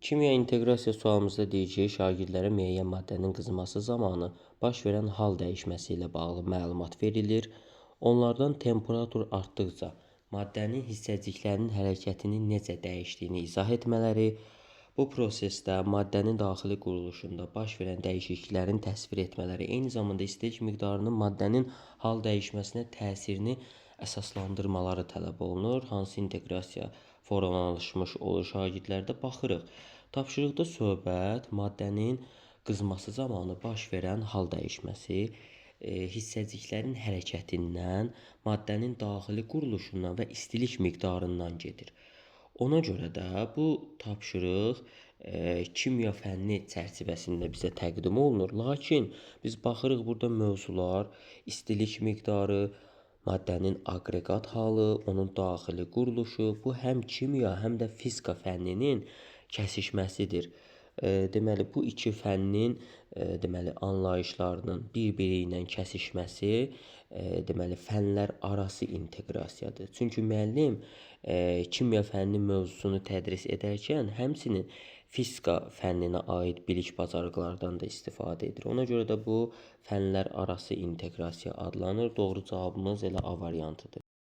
Kimya inteqrasiya sualımızda deyir ki, şagirdlərə müəyyən maddənin qızması zamanı baş verən hal dəyişməsi ilə bağlı məlumat verilir. Onlardan temperatur artdıqca maddənin hissəciklərinin hərəkətinin necə dəyişdiyini izah etmələri, bu prosesdə maddənin daxili quruluşunda baş verən dəyişikliklərin təsvir etmələri, eyni zamanda istilik miqdarının maddənin hal dəyişməsinə təsirini əsaslandırmaları tələb olunur. Hansı inteqrasiya formalaşmış olur şagirdlərdə baxırıq. Tapşırıqda söhbət maddənin qızması zamanı baş verən hal dəyişməsi, hissəciklərin hərəkətindən, maddənin daxili quruluşundan və istilik miqdarından gedir. Ona görə də bu tapşırıq kimya fənni çərçivəsində bizə təqdim olunur. Lakin biz baxırıq burada mövzular, istilik miqdarı, maddənin aqreqat halı, onun daxili quruluşu, bu həm kimya, həm də fizika fənninin kəsişməsidir. Deməli, bu iki fənnin anlayışlarının bir-biri ilə kəsişməsi, deməli, fənlər arası inteqrasiyadır. Çünki müəllim kimya fənni mövzusunu tədris edərkən həmçinin fizika fənninə aid bilik bacarıqlardan da istifadə edir. Ona görə də bu fənlər arası inteqrasiya adlanır. Doğru cavabımız elə A variantıdır.